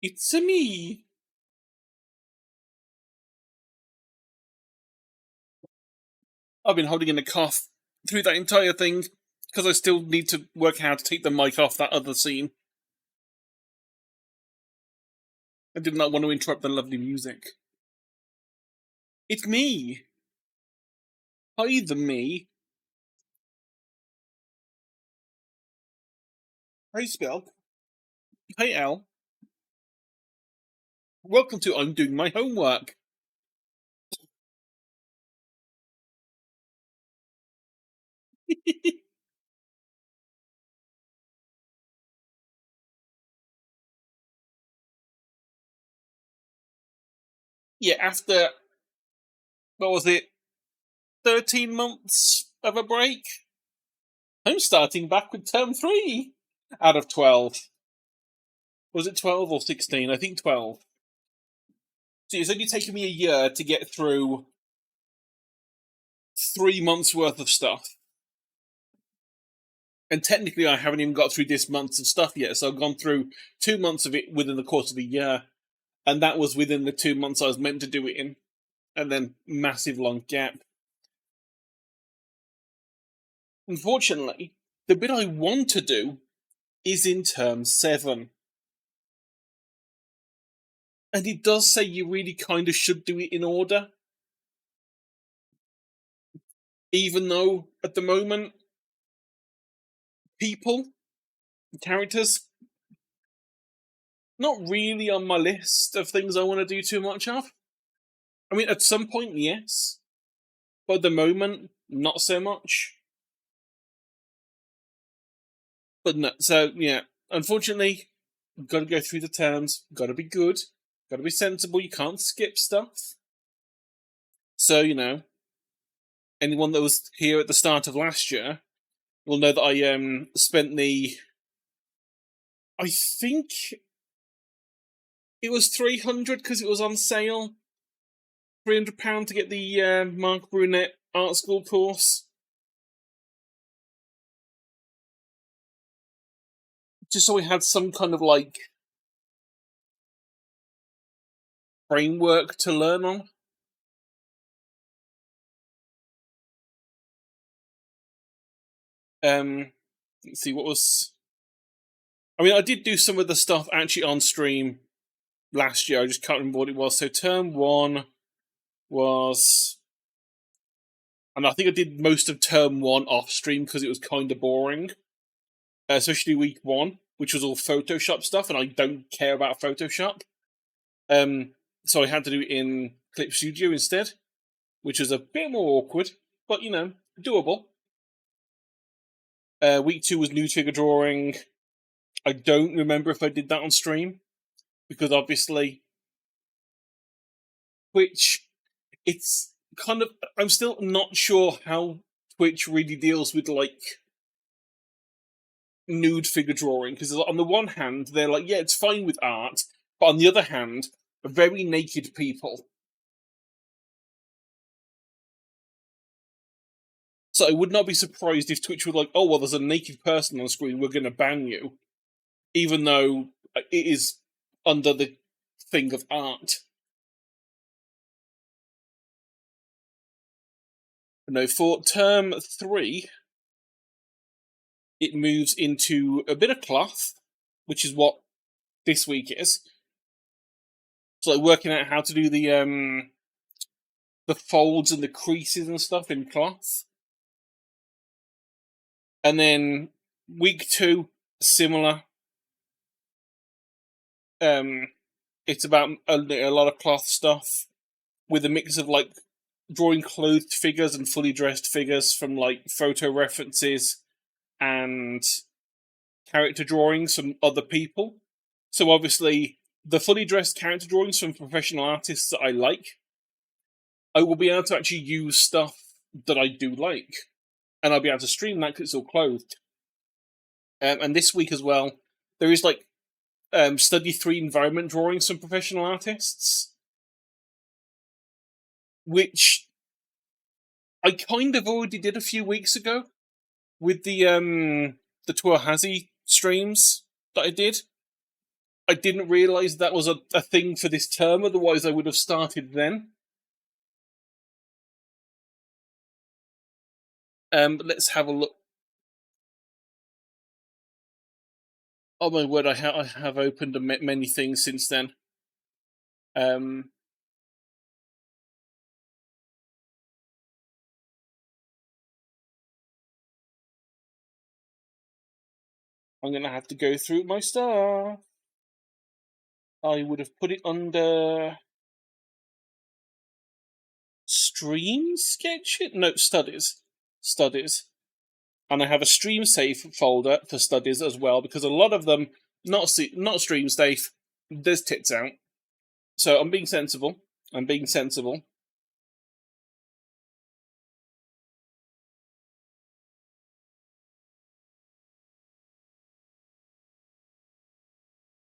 It's a me. I've been holding in a cough through that entire thing because I still need to work out how to take the mic off that other scene. I did not want to interrupt the lovely music. It's me. Hi, the me. Hi, Spell. Hi, Al. Welcome to I'm Doing My Homework. Yeah, after, what was it, 13 months of a break? I'm starting back with term 3 out of 12. Was it 12 or 16? I think 12. So it's only taken me a year to get through 3 months worth of stuff. And technically, I haven't even got through this month's of stuff yet. So I've gone through 2 months of it within the course of the year. And that was within the 2 months I was meant to do it in. And then massive long gap. Unfortunately, the bit I want to do is in term 7. And it does say you really kind of should do it in order. Even though, at the moment, people, characters, not really on my list of things I want to do too much of. I mean, at some point, yes. But at the moment, not so much. But no, so, yeah. Unfortunately, got to go through the terms, got to be good, got to be sensible, you can't skip stuff. So, anyone that was here at the start of last year will know that I spent I think it was 300 because it was on sale. £300 to get the Mark Brunette Art School course. Just so we had some kind of framework to learn on. Let's see what was. I mean, I did do some of the stuff actually on stream last year. I just can't remember what it was. So term 1 was, and I think I did most of term 1 off stream because it was kind of boring, especially week 1, which was all Photoshop stuff, and I don't care about Photoshop. So I had to do it in Clip Studio instead, which was a bit more awkward, but doable. Week 2 was new figure drawing. I don't remember if I did that on stream, because obviously Twitch, it's kind of, I'm still not sure how Twitch really deals with nude figure drawing, because on the one hand they're like, yeah, it's fine with art, but on the other hand, very naked people. So I would not be surprised if Twitch were like, oh well, there's a naked person on screen, we're going to ban you, even though it is under the thing of art. No, for term 3, it moves into a bit of cloth, which is what this week is. So working out how to do the folds and the creases and stuff in cloth. And then week 2, similar. It's about a lot of cloth stuff with a mix of drawing clothed figures and fully dressed figures from photo references and character drawings from other people. So obviously, the fully dressed character drawings from professional artists that I like, I will be able to actually use stuff that I do like, and I'll be able to stream that because it's all clothed. And this week as well, there is study 3 environment drawings from professional artists, which I kind of already did a few weeks ago with the Tuahazi streams that I did. I didn't realise that was a thing for this term, otherwise I would have started then. But let's have a look. Oh my word, I have opened many things since then. Um, I'm going to have to go through my stuff. I would have put it under stream sketch. No, studies. Studies. And I have a stream safe folder for studies as well, because a lot of them, not stream safe, there's tits out. So I'm being sensible. I'm being sensible.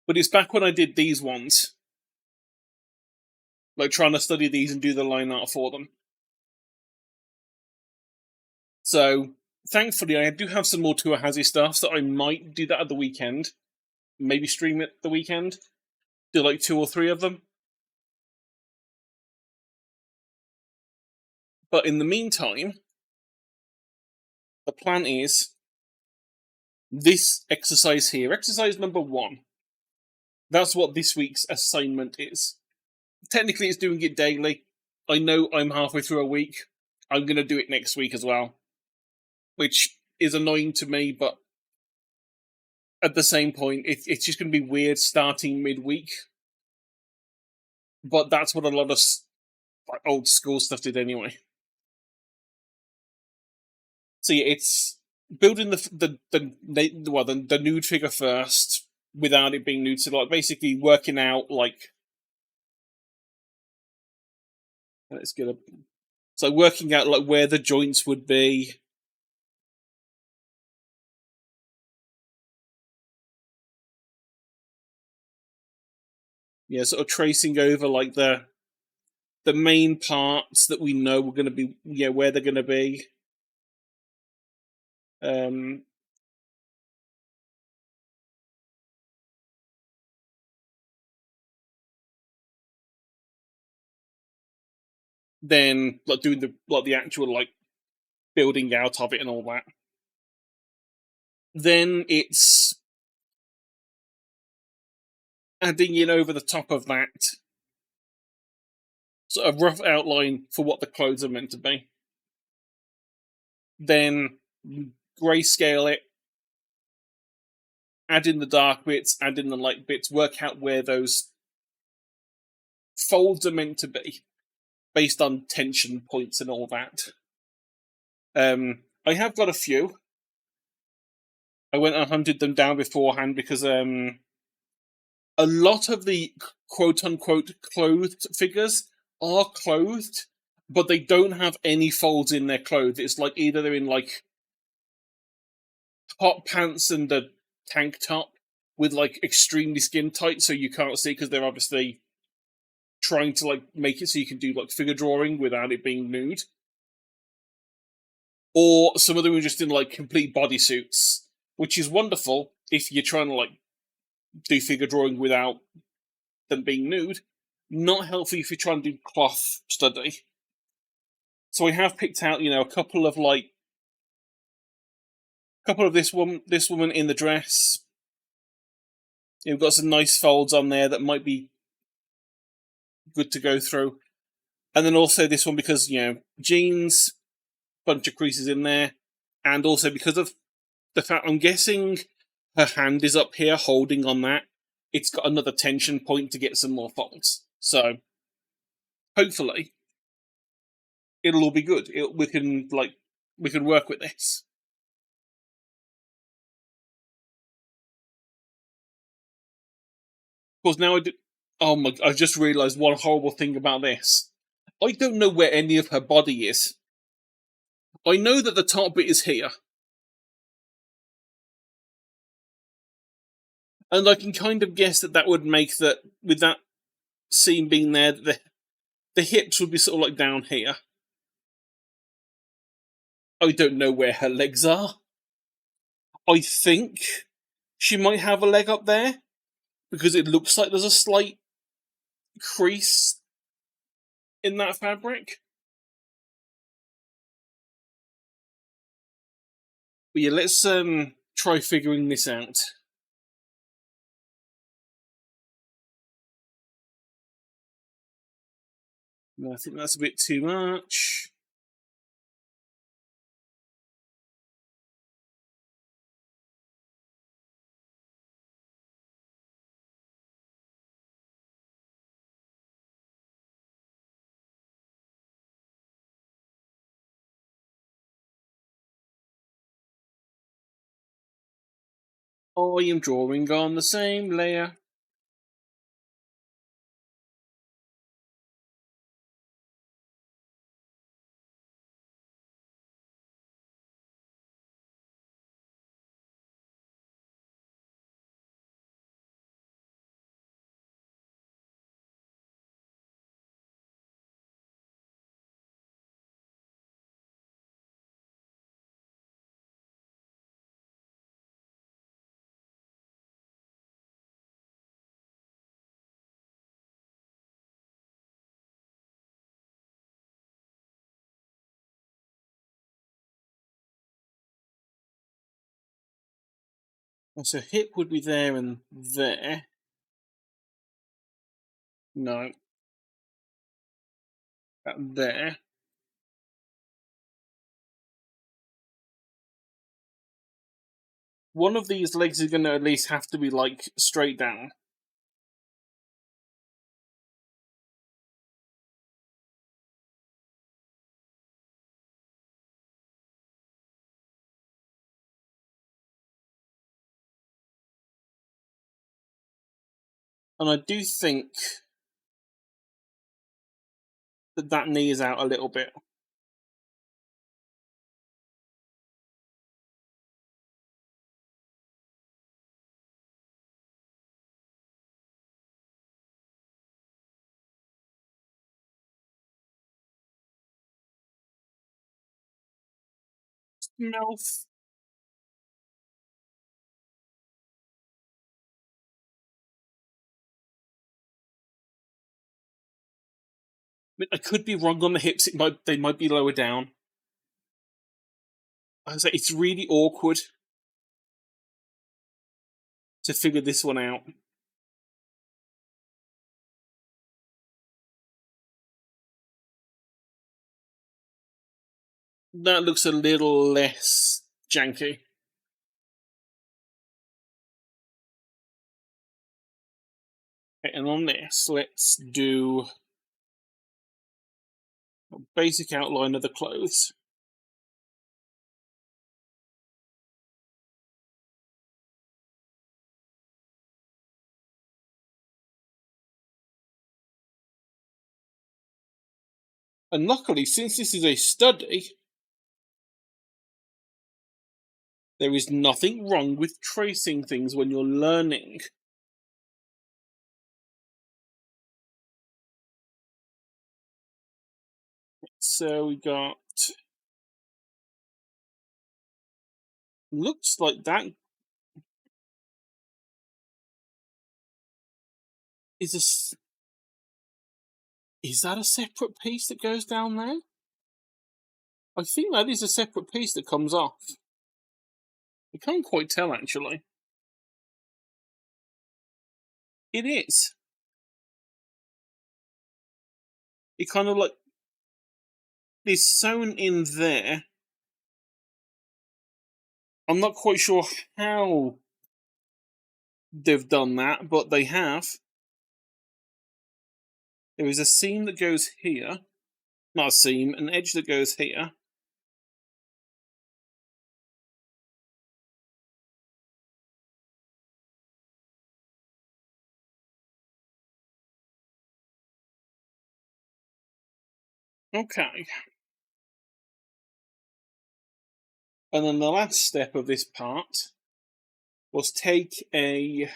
But it's back when I did these ones, like trying to study these and do the line art for them. So thankfully, I do have some more Tuahazi stuff, so I might do that at the weekend. Maybe stream it the weekend. Do like 2 or 3 of them. But in the meantime, the plan is this exercise here, exercise number 1. That's what this week's assignment is. Technically, it's doing it daily. I know I'm halfway through a week. I'm going to do it next week as well, which is annoying to me, but at the same point, it's just going to be weird starting midweek. But that's what a lot of old school stuff did anyway. So yeah, it's building the nude figure first without it being nude. So like basically working out like, let's get a, so working out like where the joints would be. Yeah, sort of tracing over like the main parts that we know are going to be, where they're going to be. Um, then like doing the actual like building out of it and all that. Then it's adding in over the top of that sort of rough outline for what the clothes are meant to be. Then grayscale it, add in the dark bits, add in the light bits, work out where those folds are meant to be based on tension points and all that. I have got a few. I went and hunted them down beforehand because a lot of the quote-unquote clothed figures are clothed, but they don't have any folds in their clothes. It's like either they're in like hot pants and a tank top with like extremely skin tight, so you can't see because they're obviously trying to like make it so you can do like figure drawing without it being nude. Or some of them are just in like complete bodysuits, which is wonderful if you're trying to like do figure drawing without them being nude. Not healthy if you're trying to do cloth study. So I have picked out, a couple of this woman in the dress. You've got some nice folds on there that might be good to go through. And then also this one because, jeans, bunch of creases in there. And also because of the fact, I'm guessing her hand is up here holding on that. It's got another tension point to get some more folds. So, hopefully, it'll all be good. We can work with this. Of course, now oh my, I just realised one horrible thing about this. I don't know where any of her body is. I know that the top bit is here. And I can kind of guess that would make that, with that seam being there, the hips would be sort of like down here. I don't know where her legs are. I think she might have a leg up there. because it looks like there's a slight crease in that fabric. But yeah, let's try figuring this out. No, I think that's a bit too much. I am drawing on the same layer. So hip would be there and there. No. That there. One of these legs is going to at least have to be, like, straight down. And I do think that knee is out a little bit. Mouth. I could be wrong on the hips. They might be lower down. I say it's really awkward to figure this one out. That looks a little less janky. Okay, and on this, let's do a basic outline of the clothes. And luckily, since this is a study, there is nothing wrong with tracing things when you're learning. So we got. Looks like that is a. Is that a separate piece that goes down there? I think that is a separate piece that comes off. I can't quite tell, actually. It is. It kind of like is sewn in there. I'm not quite sure how they've done that, but they have. There is a seam that goes here. Not a seam, an edge that goes here. Okay. And then the last step of this part was take a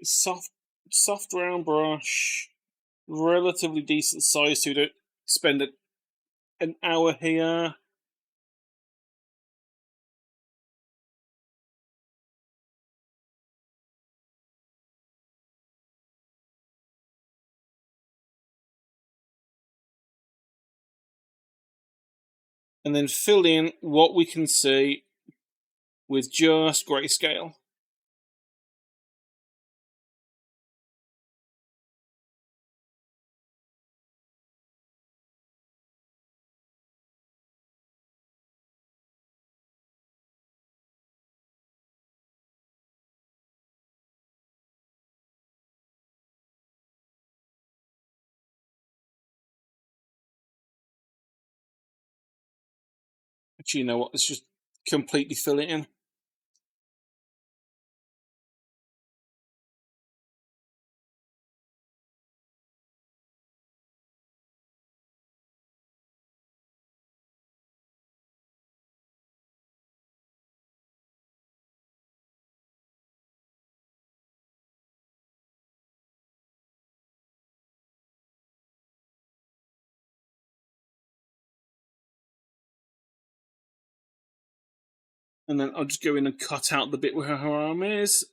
soft round brush, relatively decent size, so you don't spend an hour here. and then fill in what we can see with just grayscale. Actually, you know what? Let's just completely fill it in. And then I'll just go in and cut out the bit where her arm is.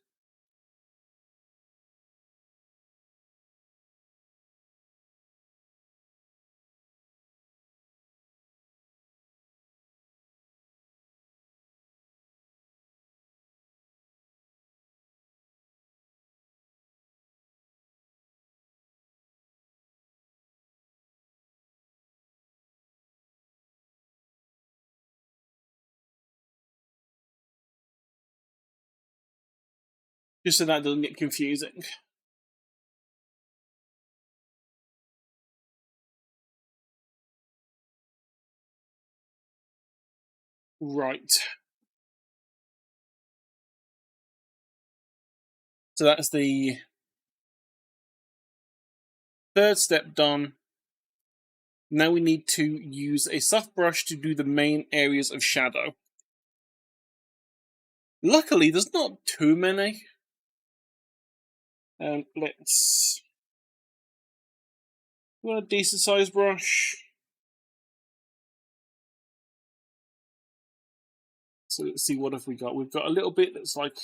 Just so that doesn't get confusing. Right. So that's the third step done. Now we need to use a soft brush to do the main areas of shadow. Luckily, there's not too many. Let's... want a decent sized brush. So let's see, what have we got? We've got a little bit that's like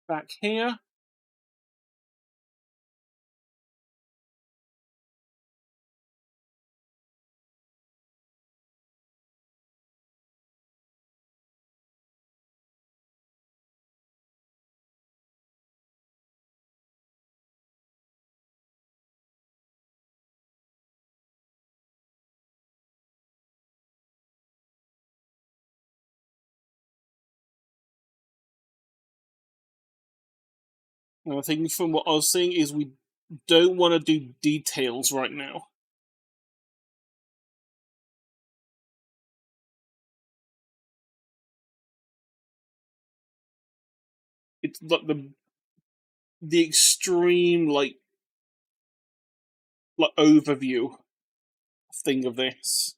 back here. And I think from what I was seeing is we don't want to do details right now. It's like the extreme like overview thing of this.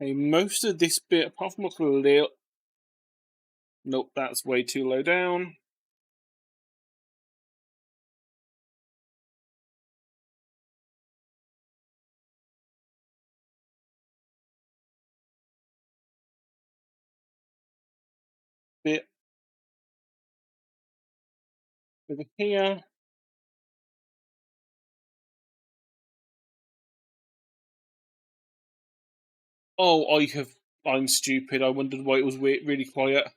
Okay, most of this bit, apart from what's a little... Nope, that's way too low down. Bit over here. Oh, I'm stupid. I wondered why it was really quiet.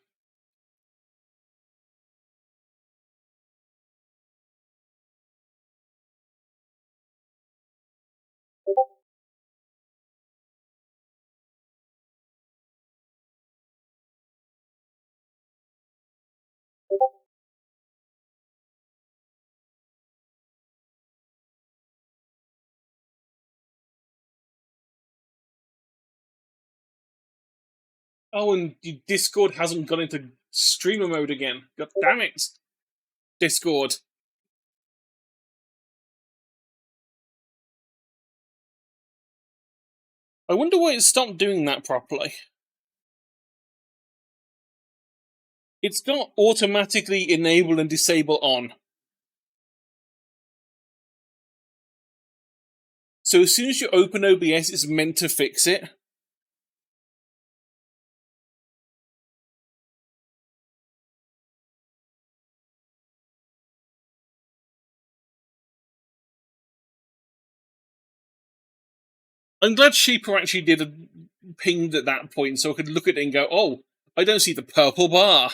Oh, and Discord hasn't gone into streamer mode again. God damn it, Discord. I wonder why it stopped doing that properly. It's got automatically enable and disable on. So as soon as you open OBS, it's meant to fix it. I'm glad Sheeper actually did a pinged at that point, so I could look at it and go, "Oh, I don't see the purple bar."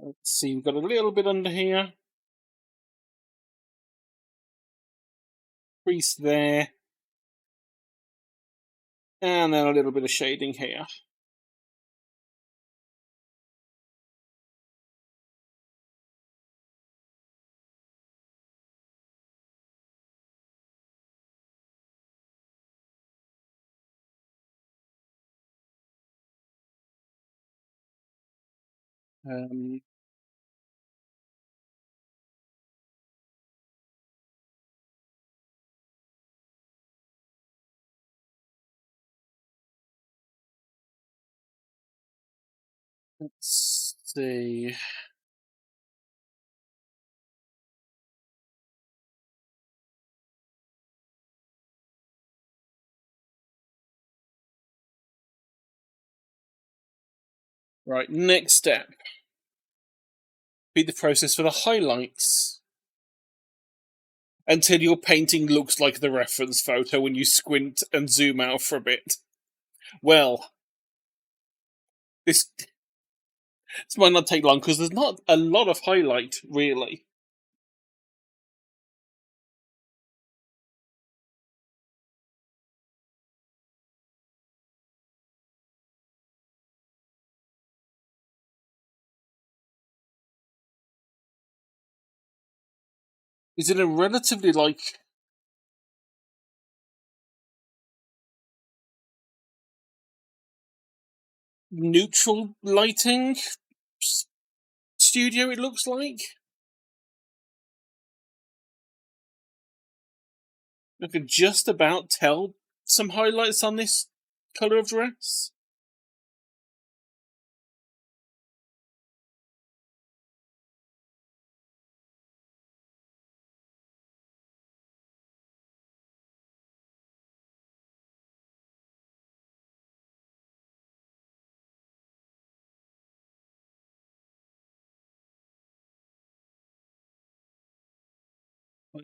Let's see, we've got a little bit under here, crease there, and then a little bit of shading here. Um, let's see. Right, next step. Be the process for the highlights. Until your painting looks like the reference photo when you squint and zoom out for a bit. Well, this might not take long because there's not a lot of highlight, really. Is it a relatively, neutral lighting studio, it looks like? I can just about tell some highlights on this colour of dress.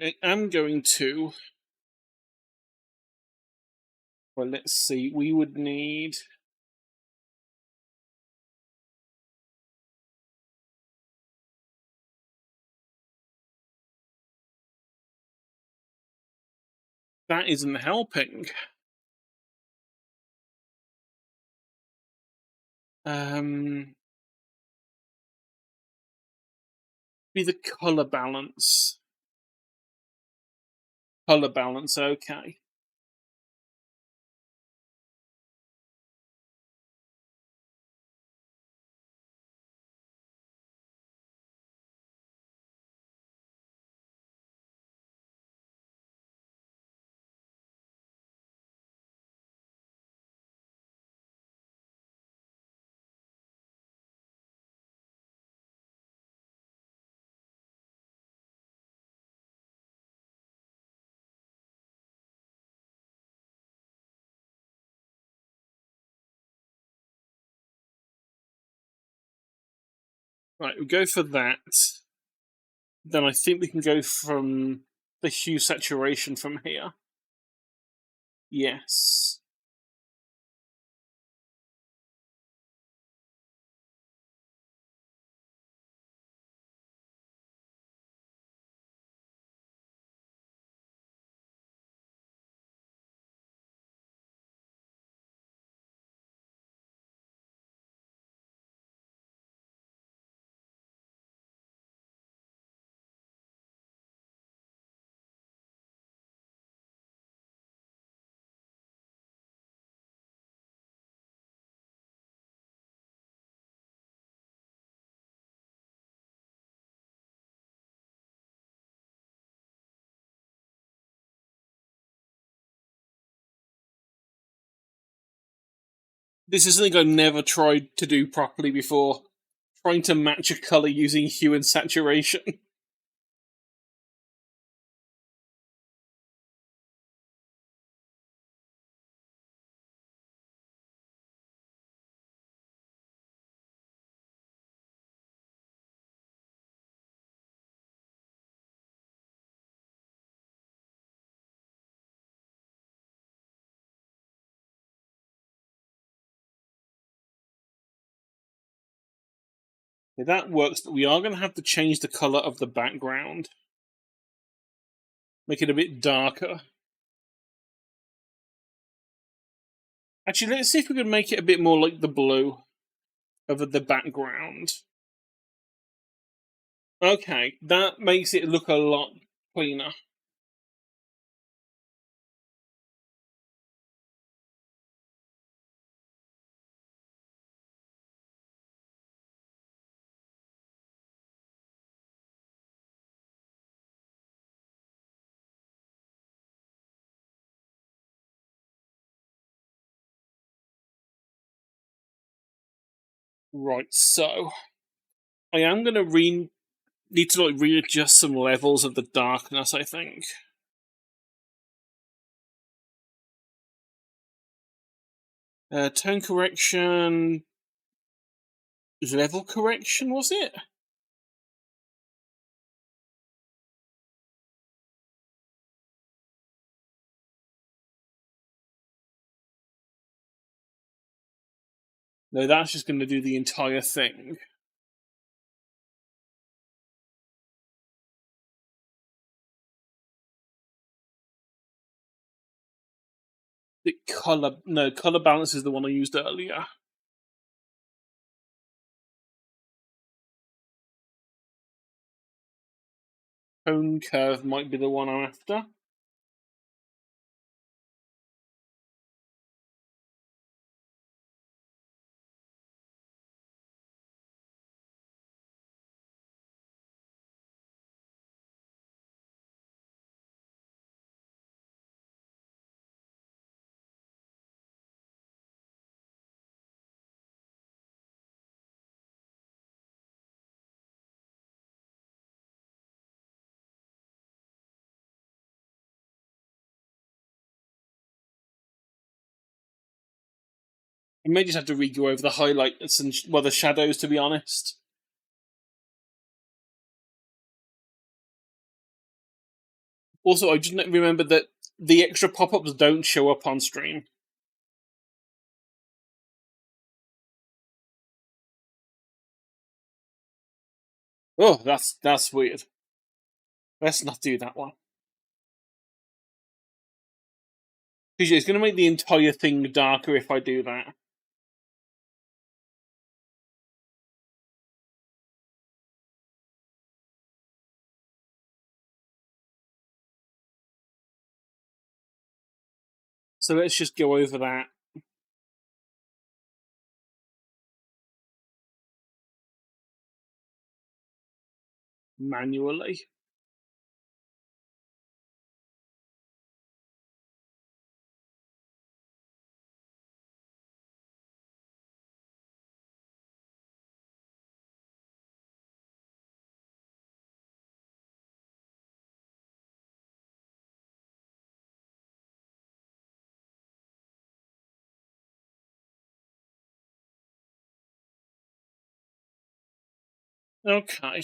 I am going to. Well, let's see. We would need. That isn't helping. Be the colour balance. Colour balance, okay. Right, we go for that. Then I think we can go from the hue saturation from here. Yes. This is something I've never tried to do properly before. Trying to match a colour using hue and saturation. Yeah, that works, but we are going to have to change the colour of the background. Make it a bit darker. Actually, let's see if we can make it a bit more like the blue of the background. Okay, that makes it look a lot cleaner. Right, so I am going to need to like readjust some levels of the darkness, I think. Tone correction, level correction, was it? No, that's just going to do the entire thing. The color, no, color balance is the one I used earlier. Tone curve might be the one I'm after. I may just have to re-go over the highlights and the shadows, to be honest. Also, I just remember that the extra pop-ups don't show up on stream. Oh, that's weird. Let's not do that one. Because it's going to make the entire thing darker if I do that. So let's just go over that. Manually. Okay.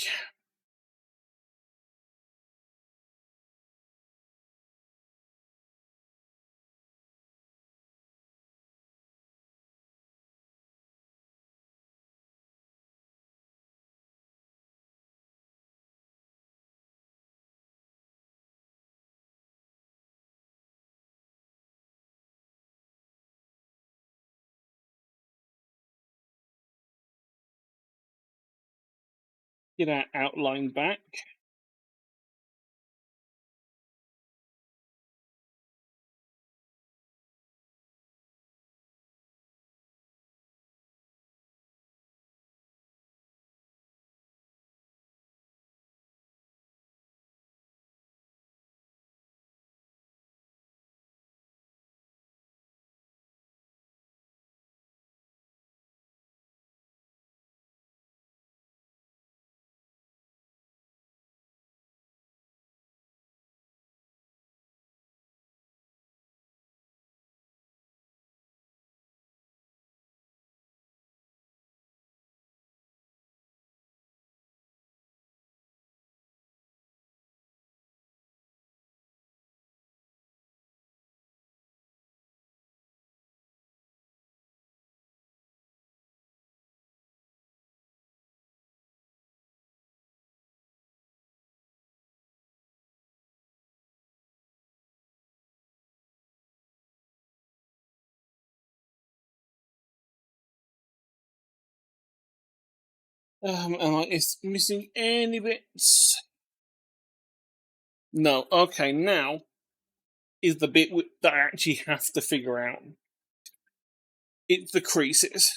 Get our outline back. Is missing any bits? No. Okay, now is the bit that I actually have to figure out. It's the creases.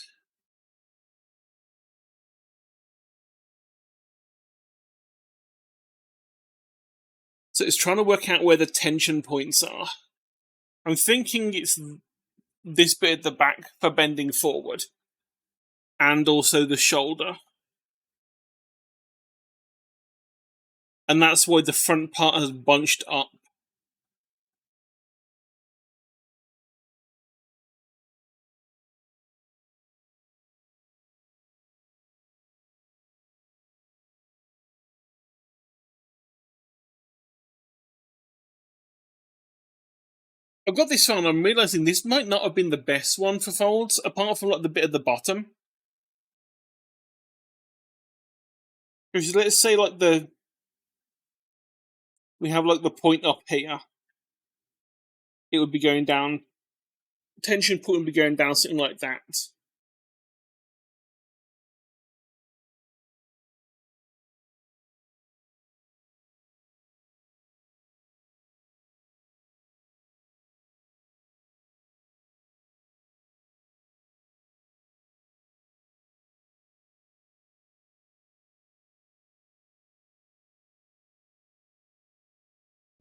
So it's trying to work out where the tension points are. I'm thinking it's this bit at the back for bending forward, and also the shoulder. And that's why the front part has bunched up. I've got this one, I'm realizing this might not have been the best one for folds, apart from like the bit at the bottom. Because let's say like we have like the point up here. It would be going down, tension point would be going down something like that.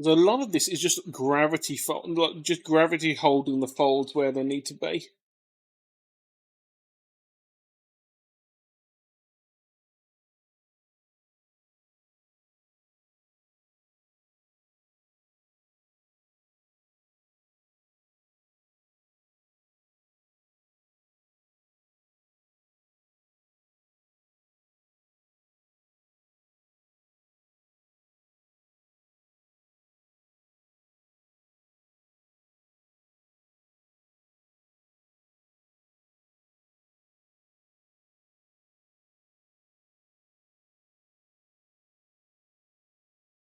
So a lot of this is just gravity fold, like just gravity holding the folds where they need to be.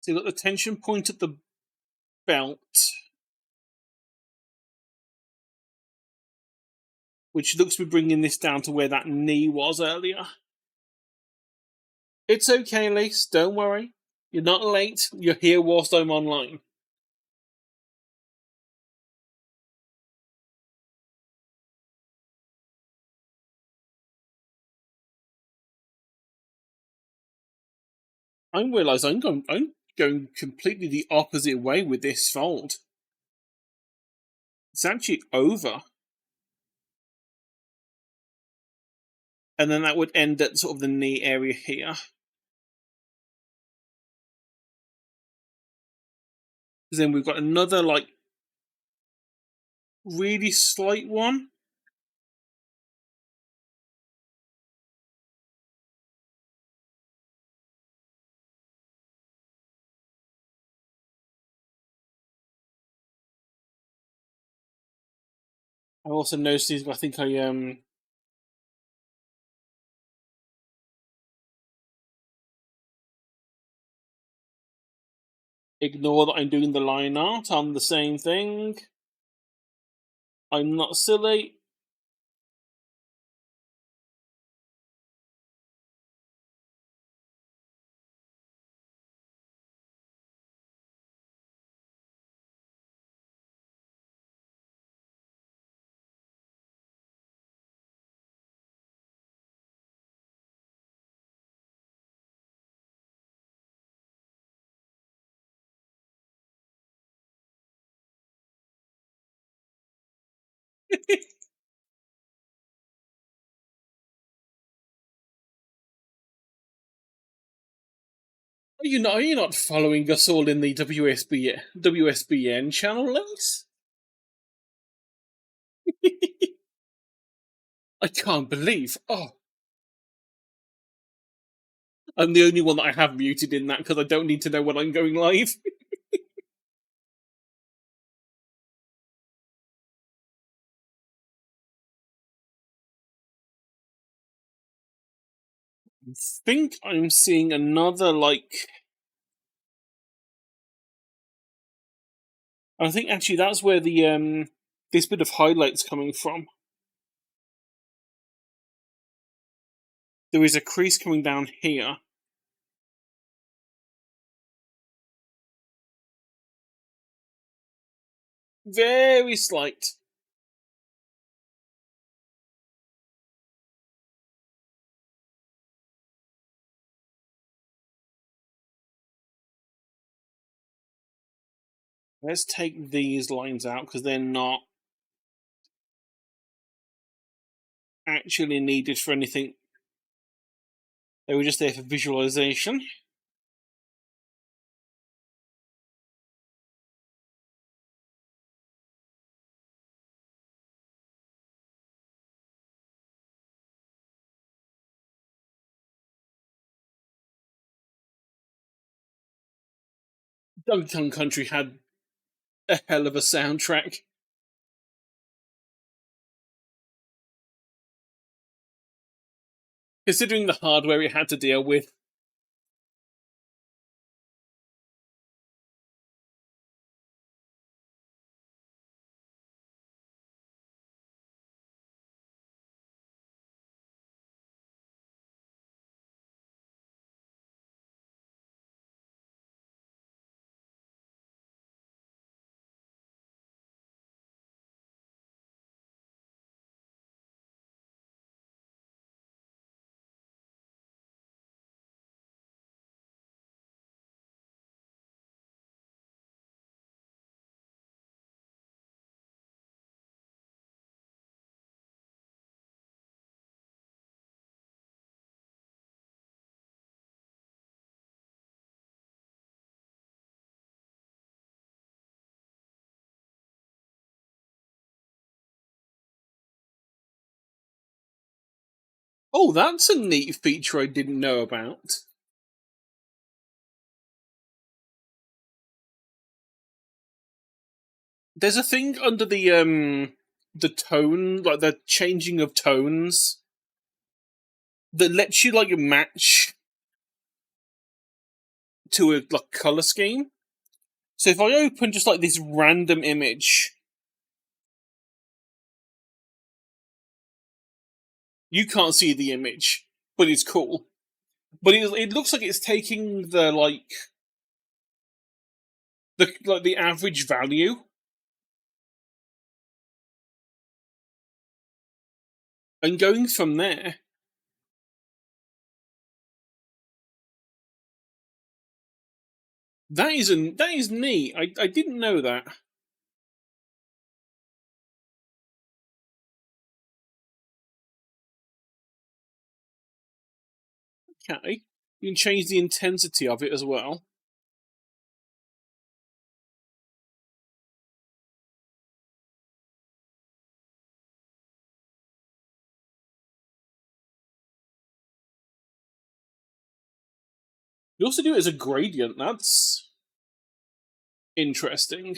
So you've got the tension point at the belt, which looks to be bringing this down to where that knee was earlier. It's okay, Lise, don't worry. You're not late, you're here whilst I'm online. I realise I'm going completely the opposite way with this fold. It's actually over. And then that would end at sort of the knee area here. Then we've got another, like, really slight one. I also noticed, I think I ignore that I'm doing the line art on the same thing. I'm not silly. Are you not following us all in the WSBN channel, Lance? I can't believe. Oh, I'm the only one that I have muted in that because I don't need to know when I'm going live. I think I'm seeing another, like. I think actually that's where the this bit of highlight's coming from. There is a crease coming down here. Very slight. Let's take these lines out because they're not actually needed for anything. They were just there for visualization. Donkey Kong Country had a hell of a soundtrack. Considering the hardware it had to deal with. Oh, that's a neat feature I didn't know about. There's a thing under the tone, like the changing of tones, that lets you like match to a like color scheme. So if I open just like this random image, you can't see the image, but it's cool. But it looks like it's taking the average value and going from there. That is neat. I didn't know that. Okay, you can change the intensity of it as well. You also do it as a gradient. That's interesting.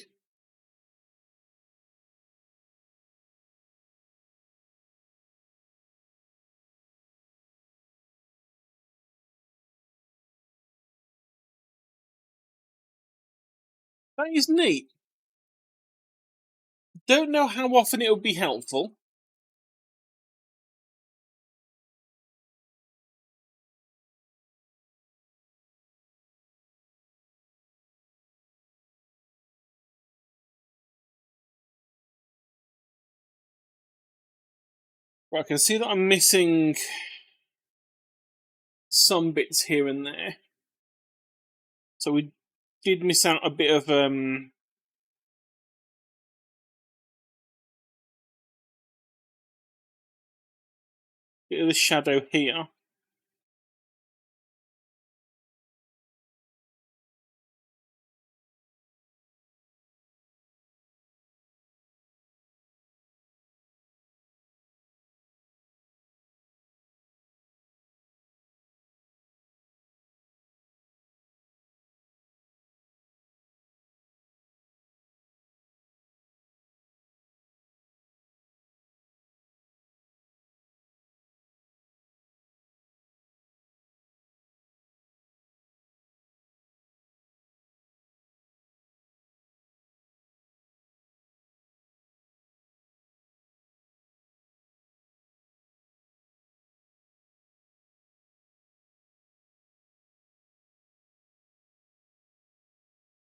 That is neat. Don't know how often it would be helpful. But I can see that I'm missing some bits here and there. So we did miss out a bit of the shadow here.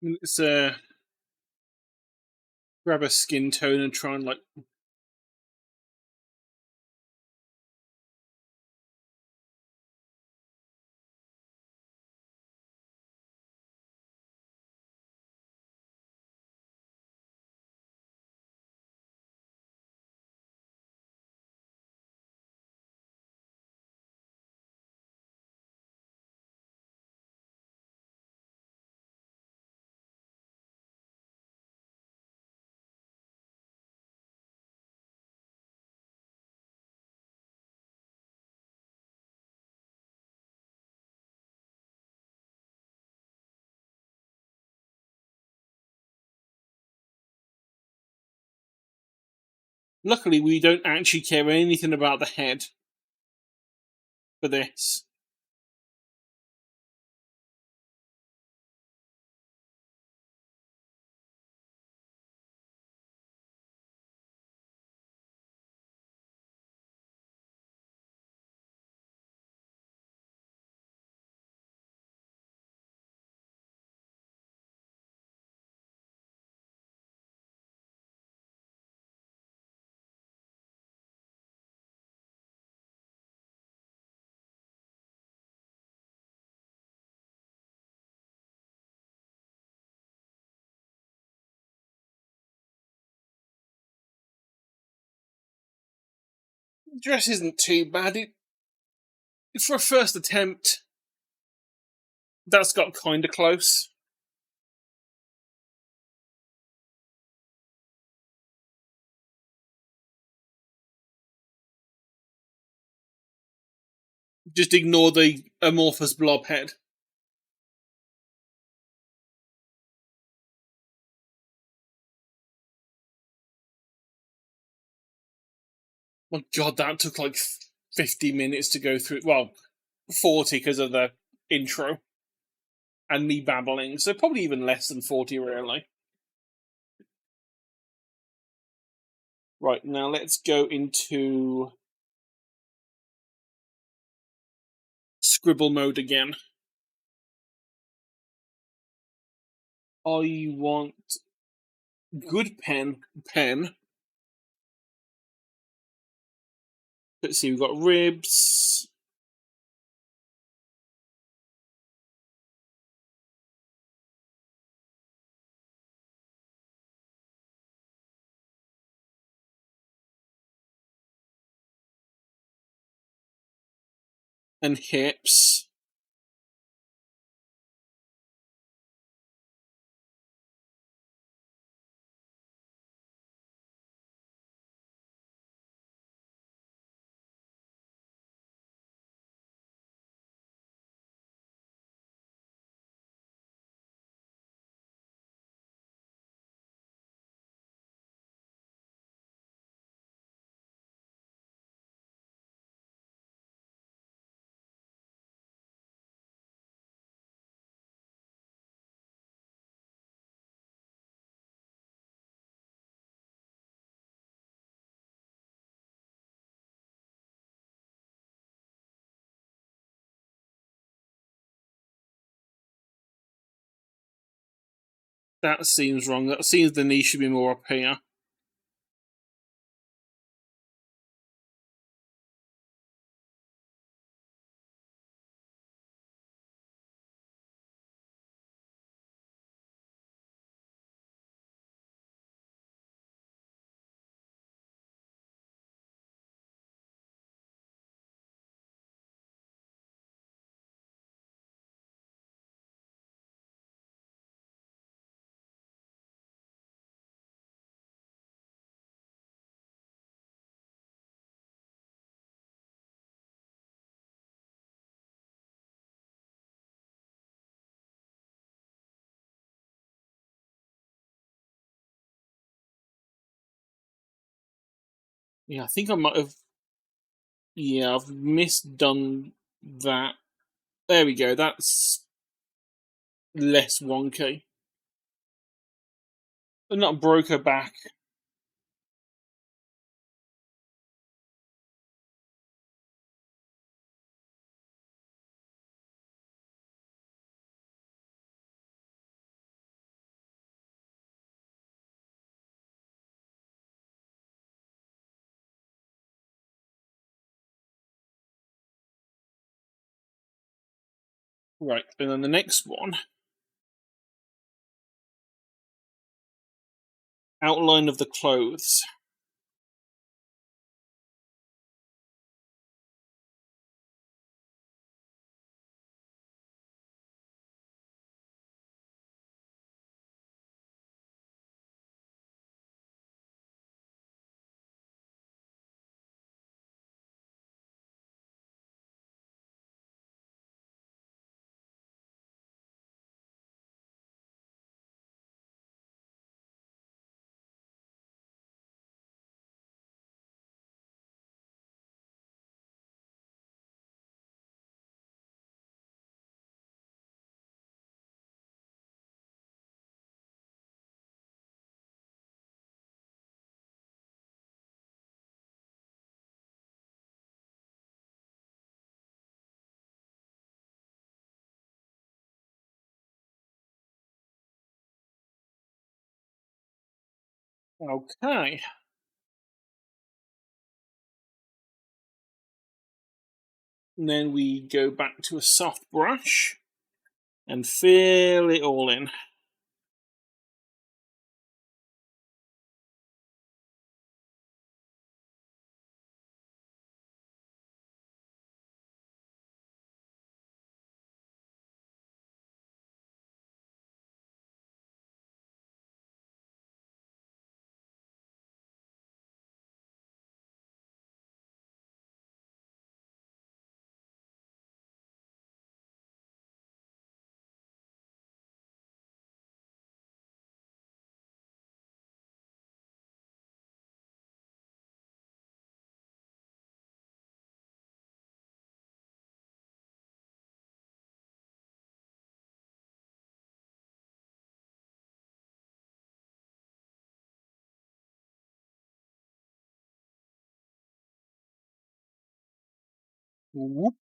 Let's grab a skin tone and try and like. Luckily, we don't actually care anything about the head for this. The dress isn't too bad. For a first attempt, that's got kind of close. Just ignore the amorphous blob head. My God, that took like 50 minutes to go through. Well, 40 because of the intro and me babbling. So probably even less than 40, really. Right, now let's go into scribble mode again. I want good pen. Let's see, we've got ribs. And hips. That seems wrong. That seems the knee should be more up here. Yeah, I think I might have. Yeah, I've misdone that. There we go. That's less wonky. But not broke her back. Right, and then the next one, outline of the clothes. Okay. And then we go back to a soft brush and fill it all in. Whoop.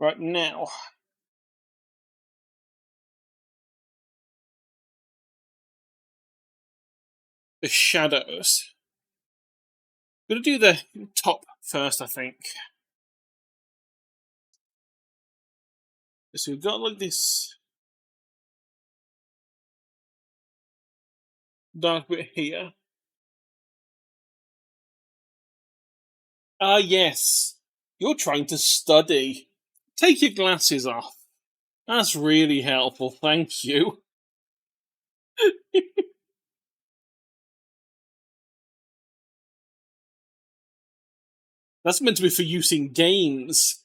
Right now, the shadows. I'm gonna do the top first, I think. So we've got like this dark bit here. Ah, yes. You're trying to study. Take your glasses off. That's really helpful, thank you. That's meant to be for use in games.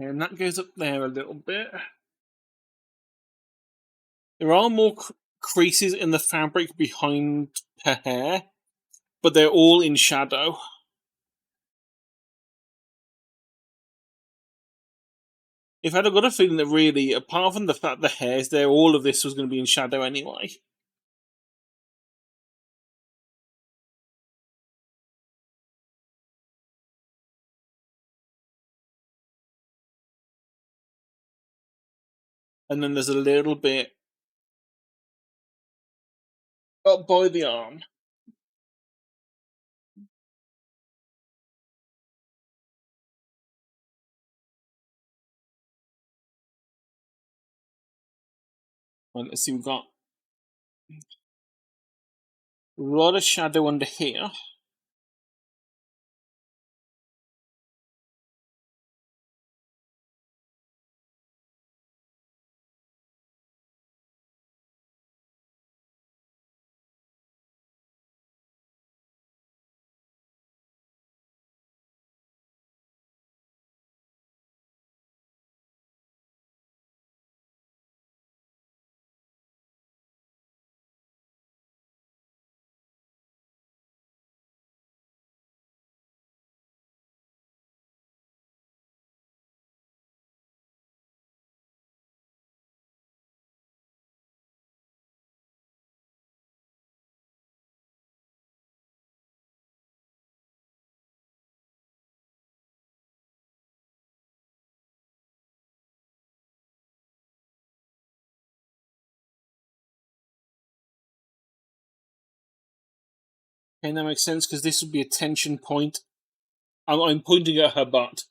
And that goes up there a little bit. There are more creases in the fabric behind her hair, but they're all in shadow. If I'd have got a feeling that really, apart from the fact the hair's there, all of this was going to be in shadow anyway. And then there's a little bit up by the arm. Well, let's see, we've got a lot of shadow under here. Okay, that makes sense, because this would be a tension point. I'm pointing at her butt.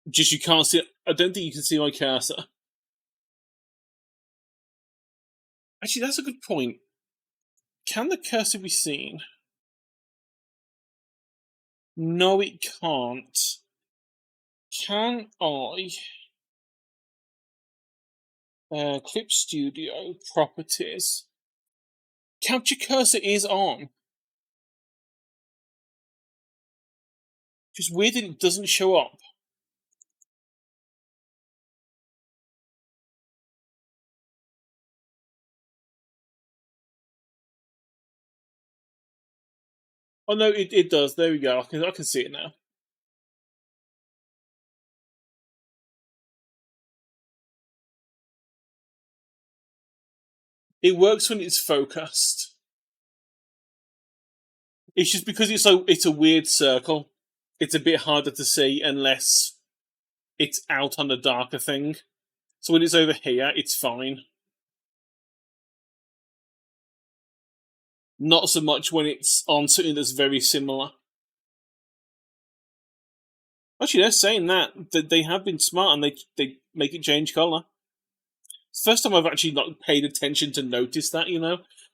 Just you can't see. I don't think you can see my cursor. Actually, that's a good point. Can the cursor be seen? No, it can't. Can I? Clip Studio properties. Capture cursor is on. Just weird that it doesn't show up. Oh no, it does. There we go. I can see it now. It works when it's focused. It's just because it's a weird circle. It's a bit harder to see unless it's out on a darker thing. So when it's over here, it's fine. Not so much when it's on something that's very similar. Actually, they're saying that they have been smart and they make it change color. It's the first time I've actually not paid attention to notice that.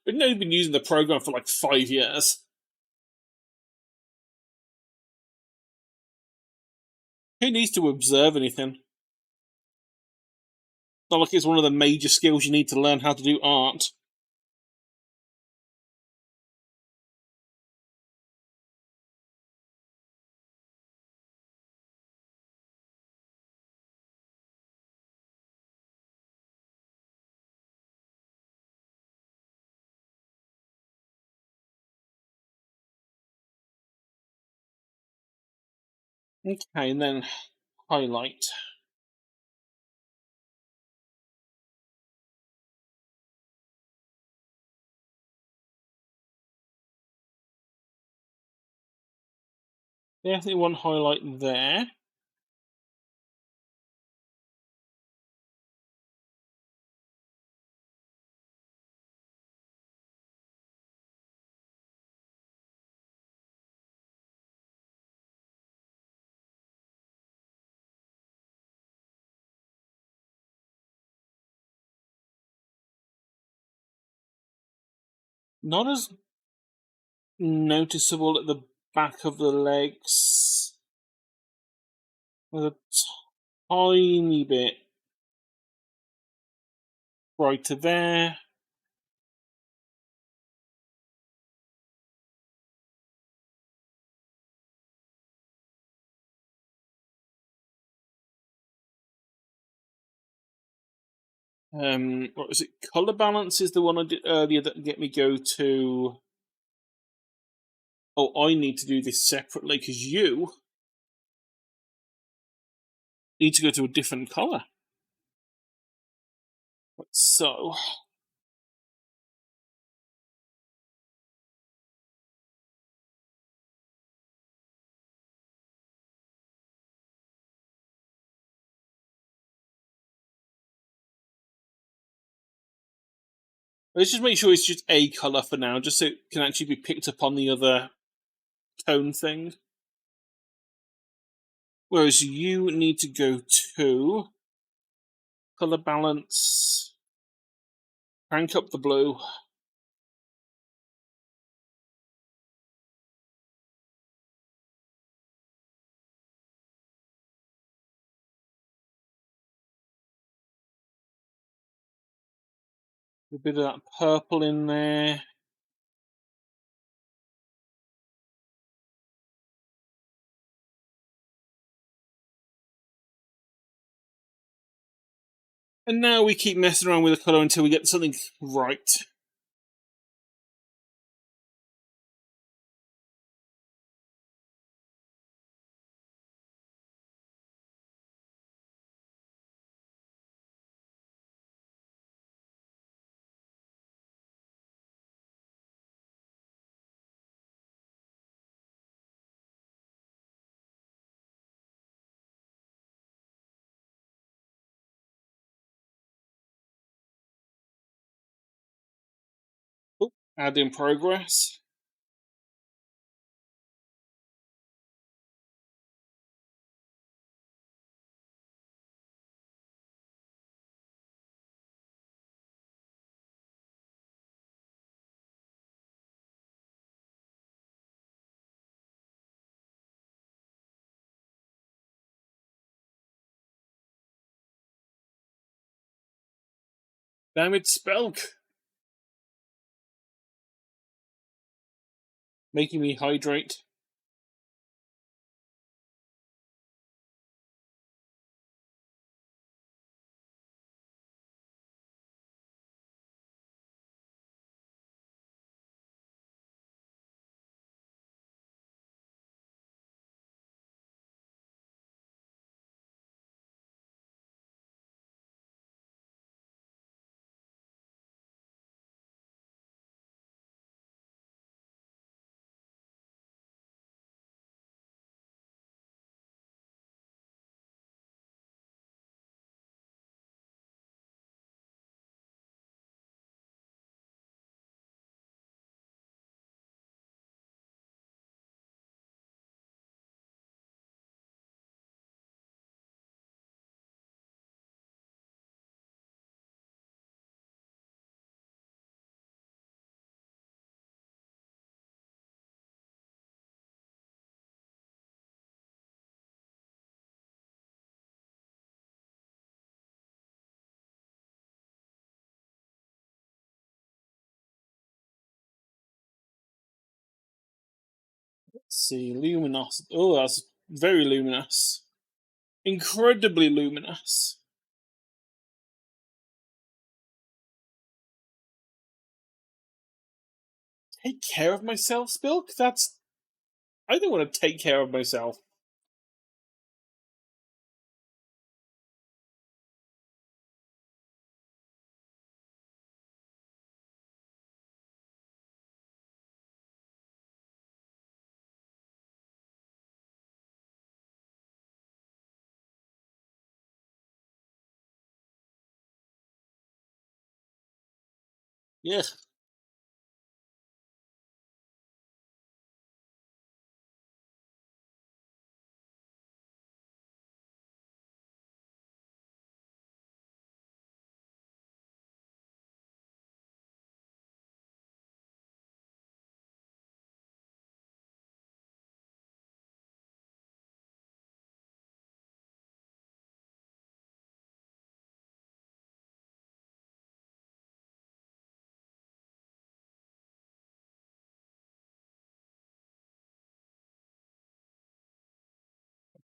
But they've been using the program for like 5 years. Who needs to observe anything? Not like it's one of the major skills you need to learn how to do art. Okay, and then highlight. Definitely one highlight there. Not as noticeable at the back of the legs. With a tiny bit brighter there. What was it? Color balance is the one I did earlier that get me go to. Oh, I need to do this separately because you need to go to a different color. So, let's just make sure it's just a color for now, just so it can actually be picked up on the other tone thing. Whereas you need to go to color balance, crank up the blue. A bit of that purple in there. And now we keep messing around with the colour until we get something right. Add in progress. Damn it, Spelk! Making me hydrate. Let's see, luminous. Oh, that's very luminous. Incredibly luminous. Take care of myself, Spilk? That's. I don't want to take care of myself. Yeah.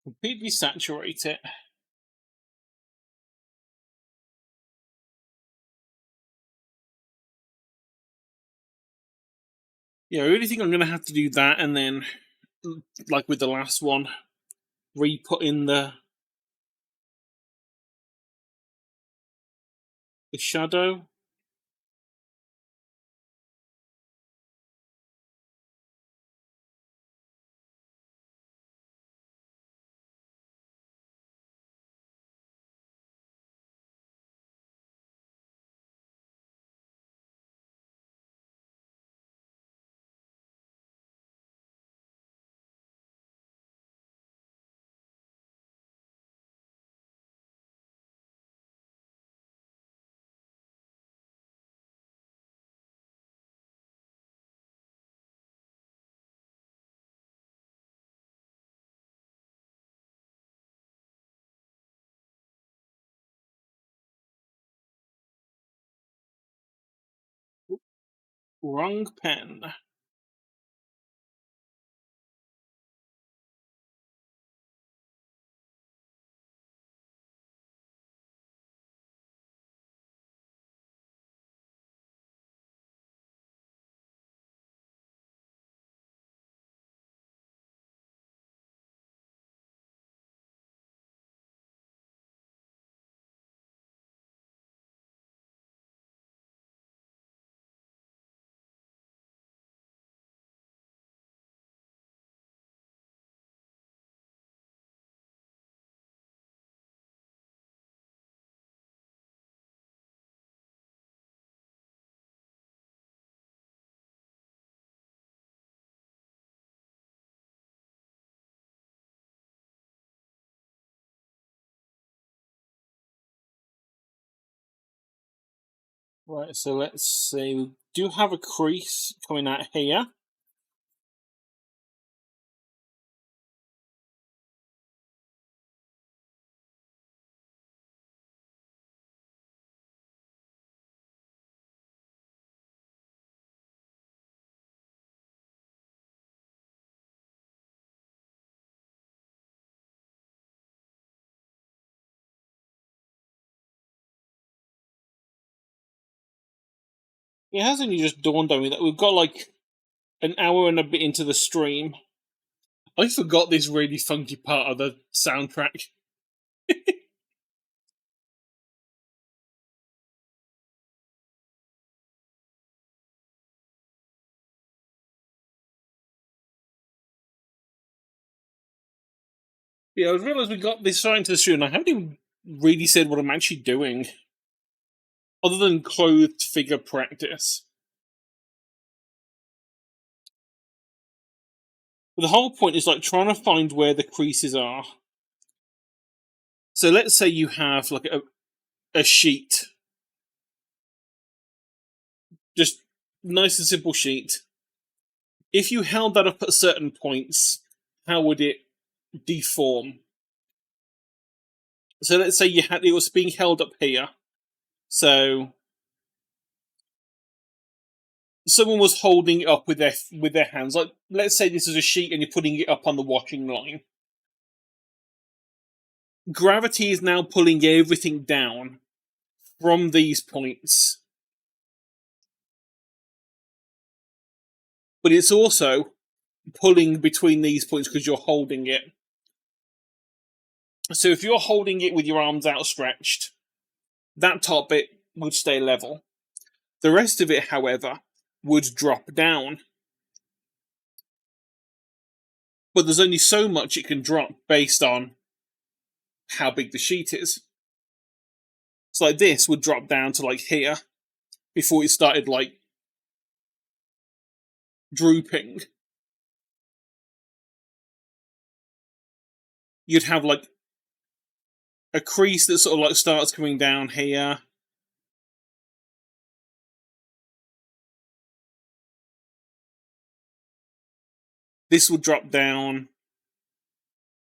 Completely saturate it. Yeah, I really think I'm going to have to do that and then, like with the last one, re-put in the shadow. Wrong pen. Right, so let's see. We do have a crease coming out here. It has only just dawned on me that we've got like an hour and a bit into the stream. I forgot this really funky part of the soundtrack. Yeah, I realised we got this far into the stream, and I haven't even really said what I'm actually doing. Other than clothed figure practice. But the whole point is like trying to find where the creases are. So let's say you have like a sheet. Just nice and simple sheet. If you held that up at certain points, how would it deform? So let's say it was being held up here. So someone was holding it up with their hands. Like let's say this is a sheet and you're putting it up on the washing line. Gravity is now pulling everything down from these points. But it's also pulling between these points because you're holding it. So if you're holding it with your arms outstretched, that top bit would stay level. The rest of it, however, would drop down. But there's only so much it can drop based on how big the sheet is. So like this would drop down to like here before it started like drooping. You'd have like a crease that sort of like starts coming down here. This would drop down.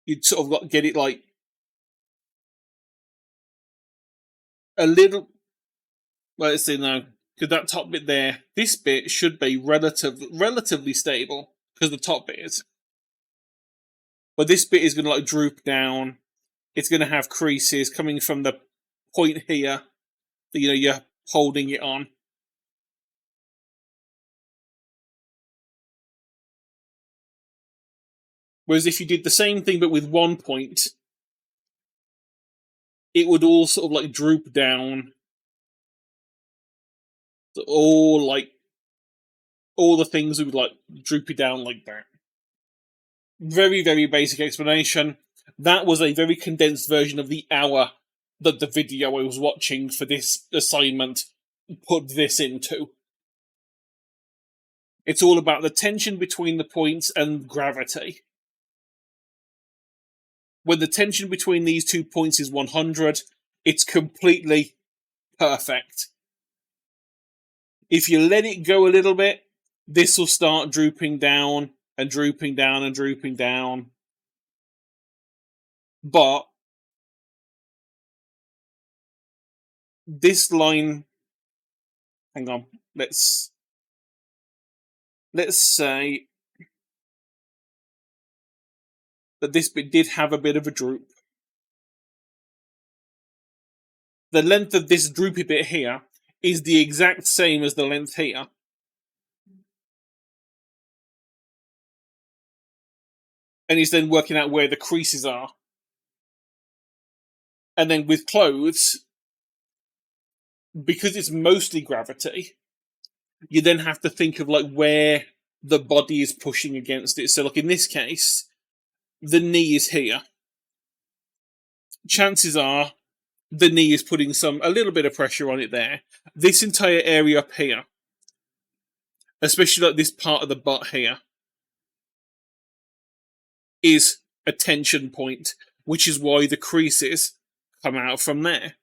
You'd sort of get it like a little. Well, let's see now. Because that top bit there, this bit should be relatively stable because the top bit is. But this bit is going to like droop down. It's going to have creases coming from the point here that you're holding it on. Whereas if you did the same thing but with one point, it would all sort of like droop down. All the things would like droopy down like that. Very, very basic explanation. That was a very condensed version of the hour that the video I was watching for this assignment put this into. It's all about the tension between the points and gravity. When the tension between these 2 points is 100, it's completely perfect. If you let it go a little bit, this will start drooping down and drooping down and drooping down. But this line, hang on, let's say that this bit did have a bit of a droop. The length of this droopy bit here is the exact same as the length here. And he's then working out where the creases are. And then with clothes, because it's mostly gravity, you then have to think of like where the body is pushing against it. So like in this case, the knee is here. Chances are the knee is putting a little bit of pressure on it there. This entire area up here, especially like this part of the butt here, is a tension point, which is why the creases come out from there.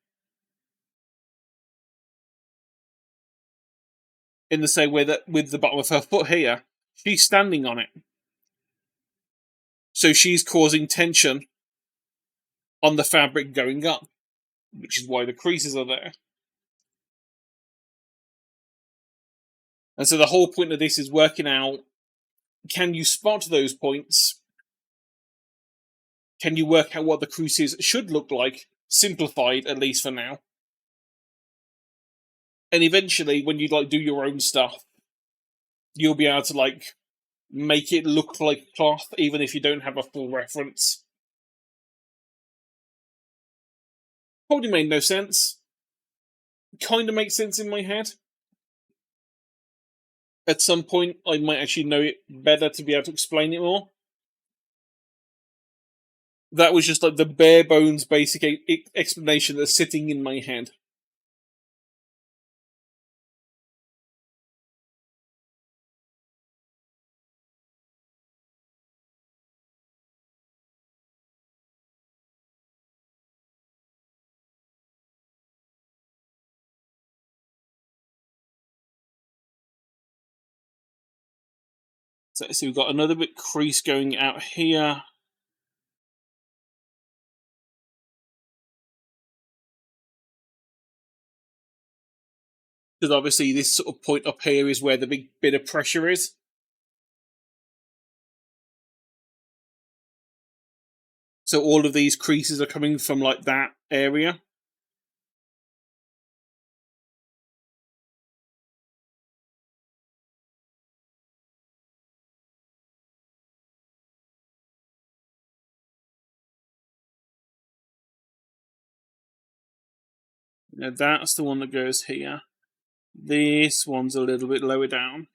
in the same way that with the bottom of her foot here, she's standing on it. So she's causing tension on the fabric going up, which is why the creases are there. And so the whole point of this is working out, can you spot those points? Can you work out what the creases should look like, simplified at least for now? And eventually, when you do your own stuff, you'll be able to make it look like cloth, even if you don't have a full reference. Probably made no sense. Kind of makes sense in my head. At some point, I might actually know it better to be able to explain it more. That was just the bare bones basic explanation that's sitting in my head. So we've got another bit crease going out here. Because obviously this sort of point up here is where the big bit of pressure is. So all of these creases are coming from that area. Now that's the one that goes here. This one's a little bit lower down.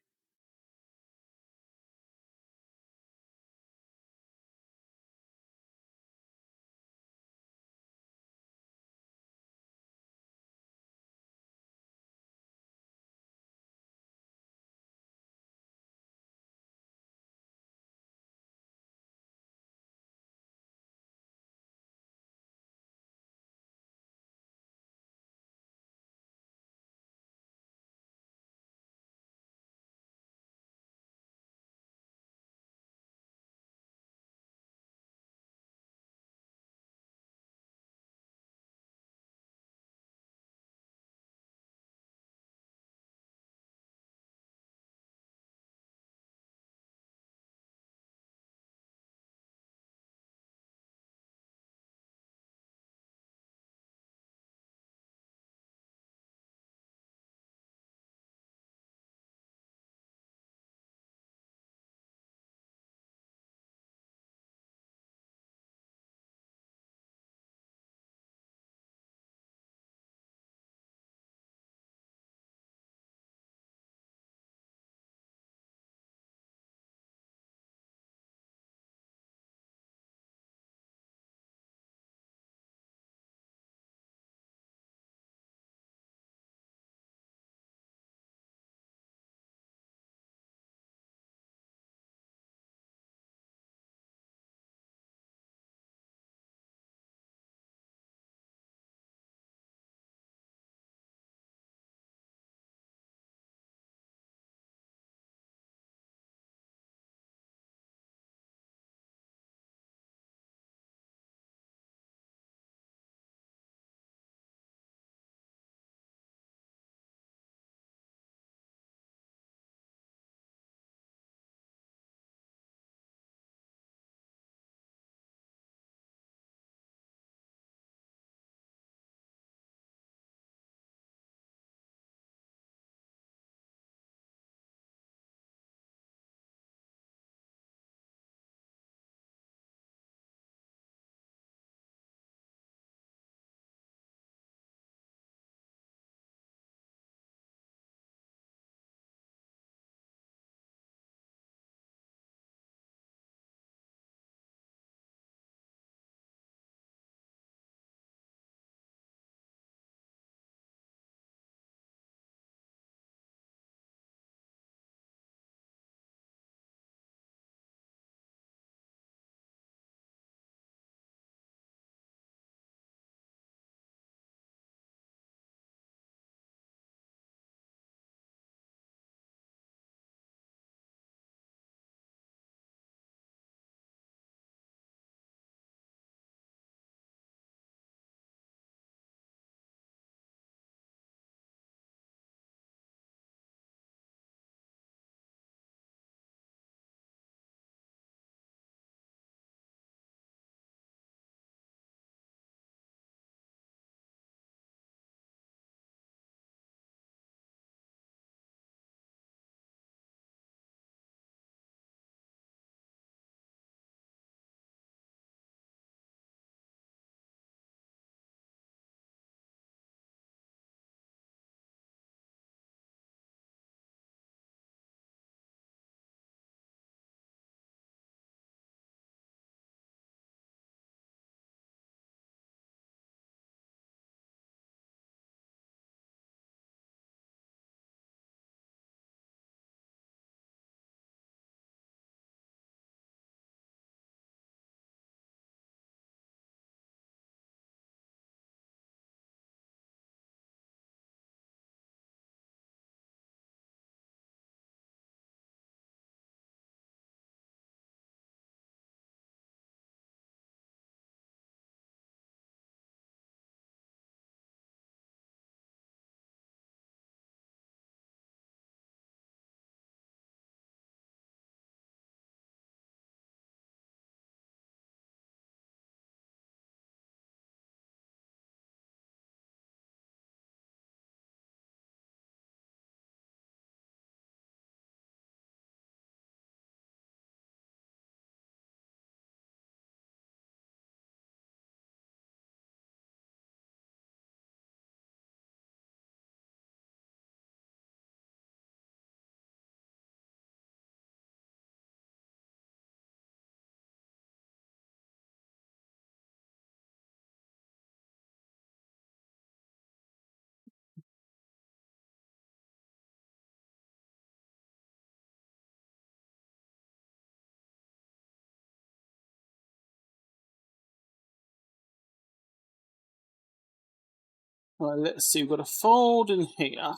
Right, let's see. We've got a fold in here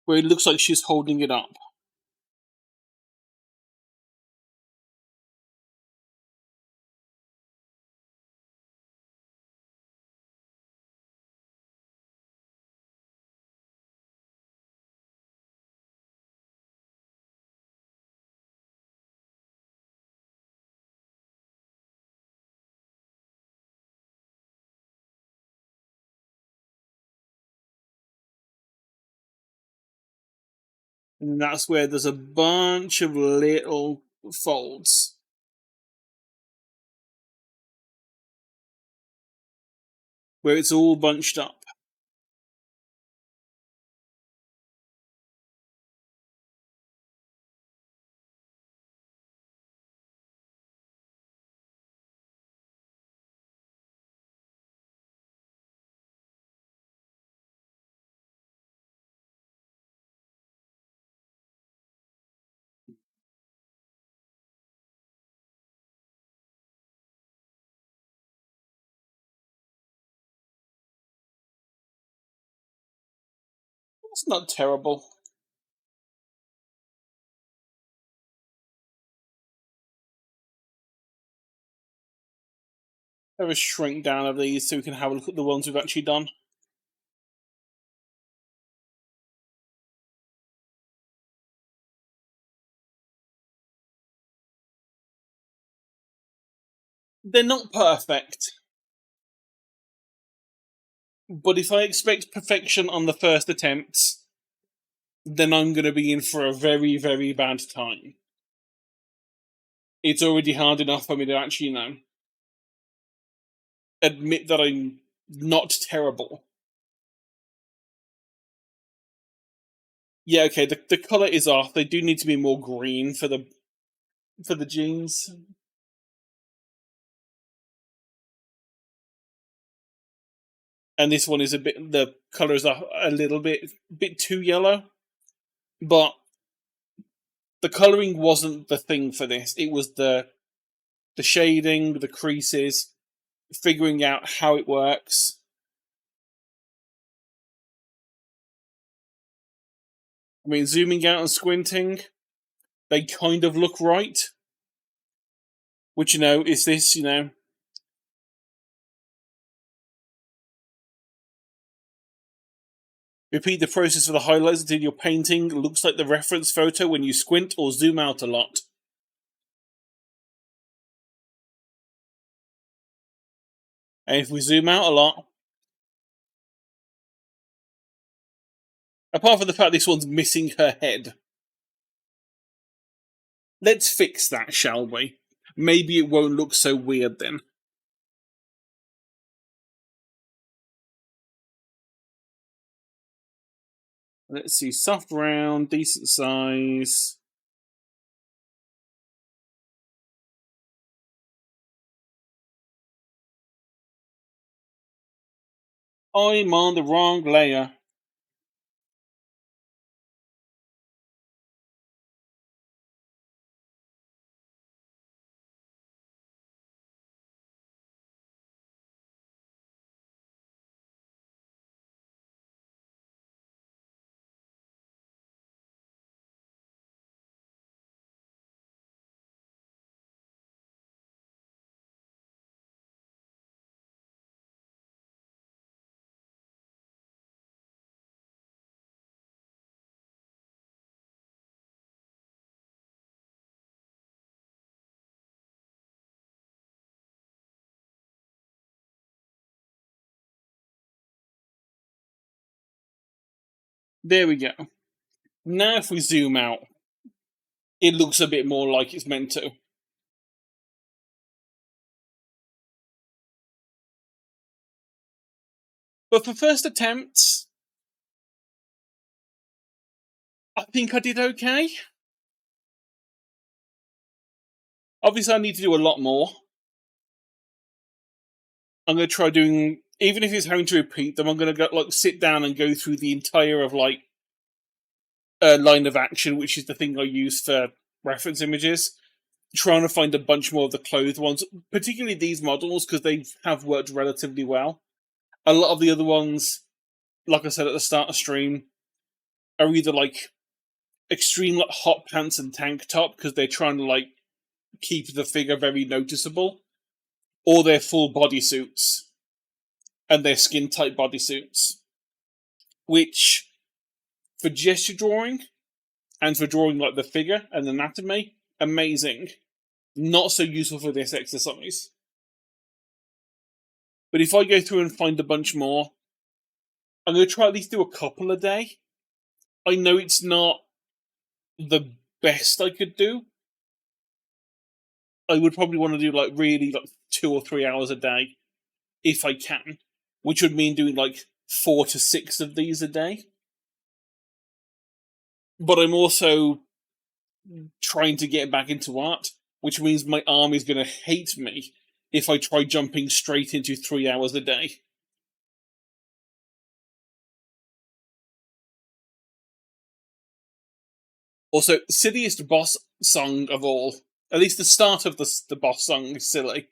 where it looks like she's holding it up. And that's where there's a bunch of little folds. Where it's all bunched up. It's not terrible. Have a shrink down of these so we can have a look at the ones we've actually done. They're not perfect. But if I expect perfection on the first attempt, then I'm going to be in for a very, very bad time. It's already hard enough for me to actually, admit that I'm not terrible. Yeah, okay, the colour is off. They do need to be more green for the jeans. And this one is the colours are a little bit too yellow. But the colouring wasn't the thing for this. It was the shading, the creases, figuring out how it works. I mean, zooming out and squinting, they kind of look right. Which, is this, repeat the process for the highlights until your painting looks like the reference photo when you squint or zoom out a lot. And if we zoom out a lot, apart from the fact this one's missing her head, let's fix that, shall we? Maybe it won't look so weird then. Let's see, soft round, decent size. I'm on the wrong layer. There we go. Now if we zoom out, it looks a bit more like it's meant to. But for first attempts, I think I did okay. Obviously, I need to do a lot more. I'm going to try doing, even if it's having to repeat them, I'm going to go, sit down and go through the entire of line of action, which is the thing I use for reference images. Trying to find a bunch more of the clothed ones, particularly these models, because they have worked relatively well. A lot of the other ones, like I said at the start of stream, are either like extreme like hot pants and tank top because they're trying to like keep the figure very noticeable, or they're full bodysuits and they're skin tight bodysuits, which for gesture drawing and for drawing like the figure and anatomy, amazing. Not so useful for this exercise. But if I go through and find a bunch more, I'm going to try at least do a couple a day. I know it's not the best I could do. I would probably want to do like really like 2 or 3 hours a day if I can, which would mean doing like 4 to 6 of these a day. But I'm also trying to get back into art, which means my arm is going to hate me if I try jumping straight into 3 hours a day. Also, silliest boss song of all. At least the start of the boss song is silly.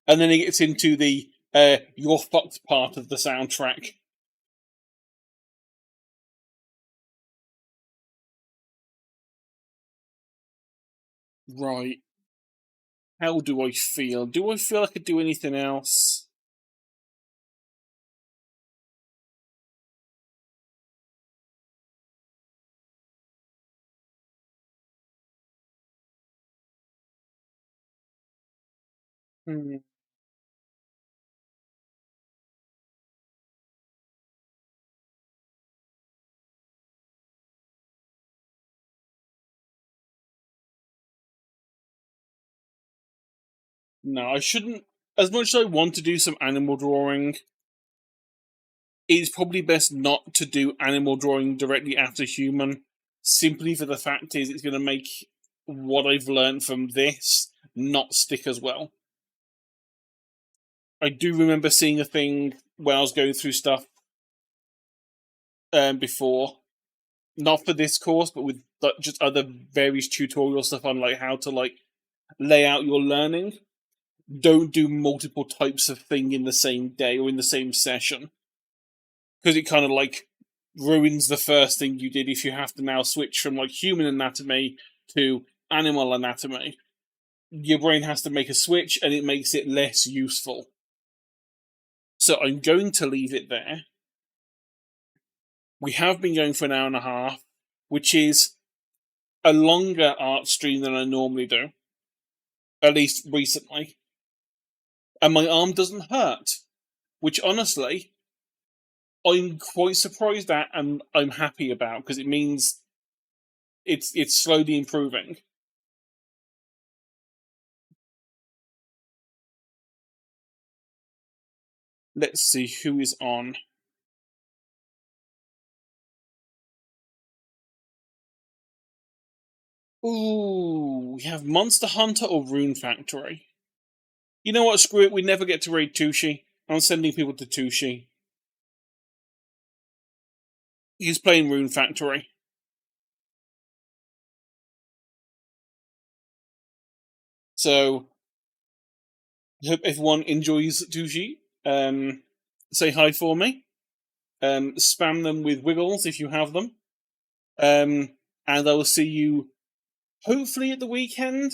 And then it gets into the you're fucked part of the soundtrack. Right. How do I feel? Do I feel I could do anything else? Hmm. No, I shouldn't. As much as I want to do some animal drawing, it's probably best not to do animal drawing directly after human, simply for the fact is it's going to make what I've learned from this not stick as well. I do remember seeing a thing when I was going through stuff before, not for this course, but with just other various tutorial stuff on like how to like lay out your learning. Don't do multiple types of thing in the same day or in the same session, because it kind of like ruins the first thing you did if you have to now switch from like human anatomy to animal anatomy. Your brain has to make a switch and it makes it less useful. So I'm going to leave it there. We have been going for an hour and a half, which is a longer art stream than I normally do, at least recently. And my arm doesn't hurt, which honestly, I'm quite surprised at and I'm happy about because it means it's slowly improving. Let's see who is on. Ooh, we have Monster Hunter or Rune Factory. You know what? Screw it. We never get to raid Tushi. I'm sending people to Tushi. He's playing Rune Factory. So, I hope everyone enjoys Tushi. Say hi for me. Spam them with wiggles if you have them. And I will see you hopefully at the weekend.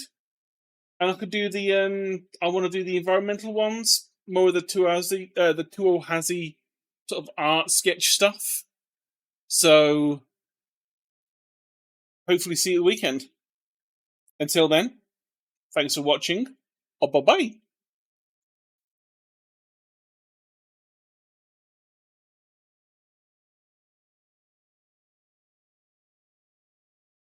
And I could do the I want to do the environmental ones, more of the Tuohazi sort of art sketch stuff. So hopefully see you at the weekend. Until then, thanks for watching. Bye bye.